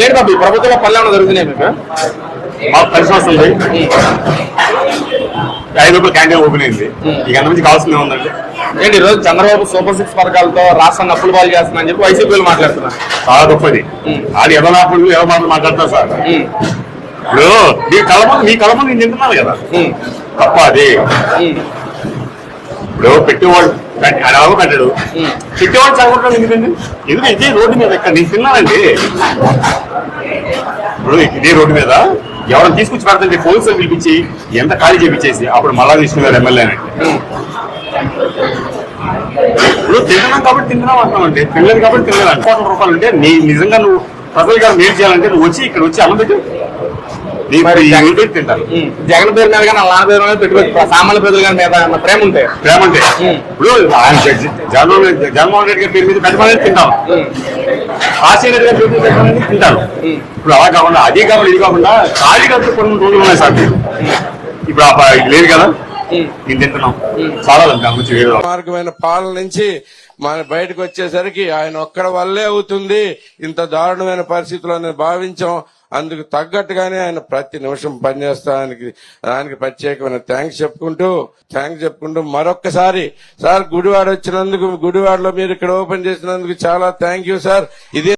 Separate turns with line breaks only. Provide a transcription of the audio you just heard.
లేదు బాబు, ఈ ప్రభుత్వంలో పనులు ఏమైనా జరుగుతున్నాయి మీకు?
మాకు కలిసి వస్తుంది. 5 రూపాయల క్యాంటీన్ ఓపెన్ అయింది. ఇక నుంచి కావాల్సింది ఉందండి.
ఏంటి ఈ రోజు చంద్రబాబు సూపర్ 6 పథకాలతో రాష్ట్రాన్ని అప్పులు పాలు చేస్తున్నా చెప్పి వైసీపీలు మాట్లాడుతున్నారు.
చాలా గొప్పది. అది ఎవరు మాటలు మాట్లాడతారు సార్. ఇప్పుడు మీ కళ ముందు నేను తింటున్నాను కదా, తప్ప అది. ఇప్పుడు పెట్టేవాడు అడవ కట్టాడు, పెట్టేవాడు చదువుకుంటాడు. ఎందుకండి ఇదే రోడ్డు మీద ఇక్కడ నేను తిన్నానండి. ఇప్పుడు ఇదే రోడ్డు మీద ఎవరైనా తీసుకొచ్చి పెడతండి, పోలీసులు పిలిపించి ఎంత ఖాళీ చేపించేసి అప్పుడు మళ్ళా తీసుకున్నారు ఎమ్మెల్యే అంటే. ఇప్పుడు తింటున్నాం కాబట్టి తింటున్నాం అంటున్నామండి, తినలేదు కాబట్టి తినలేదు. ₹1,00,00,000 అంటే నిజంగా నువ్వు ప్రజలు గారు మేలు చేయాలంటే నువ్వు వచ్చి ఇక్కడ వచ్చి అన్నం పెట్టు, తింటారు.
జగన్ పేరు మీద కానీ వాళ్ళ పేరు మీద పెట్టుకోవచ్చు. సామాన్య ప్రజల గారి మీద ప్రేమ ఉంటే
ఇప్పుడు ఆయన జగన్మోహన్ రెడ్డి గారి పేరు మీద పెట్టమనేది తింటాం, రాజశేఖర రెడ్డి గారి పేరు మీద పెట్టమనేది తింటారు. ఇప్పుడు అలా కాకుండా అది కాకుండా ఇది కాకుండా ఖాళీ కట్టు కొన్ని రోజులు ఉన్నాయి సార్. ఇప్పుడు ఇది లేదు కదా, నేను తింటున్నాం. చాలా మంచి
మార్గమైన పాలన నుంచి మన బయటకు వచ్చేసరికి ఆయన ఒక్కడి వల్లే అవుతుంది ఇంత దారుణమైన పరిస్థితులు భావించాం. అందుకు తగ్గట్టుగానే ఆయన ప్రతి నిమిషం పనిచేస్తానికి దానికి ప్రత్యేకమైన థ్యాంక్స్ చెప్పుకుంటూ మరొక్కసారి సార్ గుడివాడ వచ్చినందుకు, గుడివాడలో మీరు ఇక్కడ ఓపెన్ చేసినందుకు చాలా థ్యాంక్ యూ సార్. ఇదే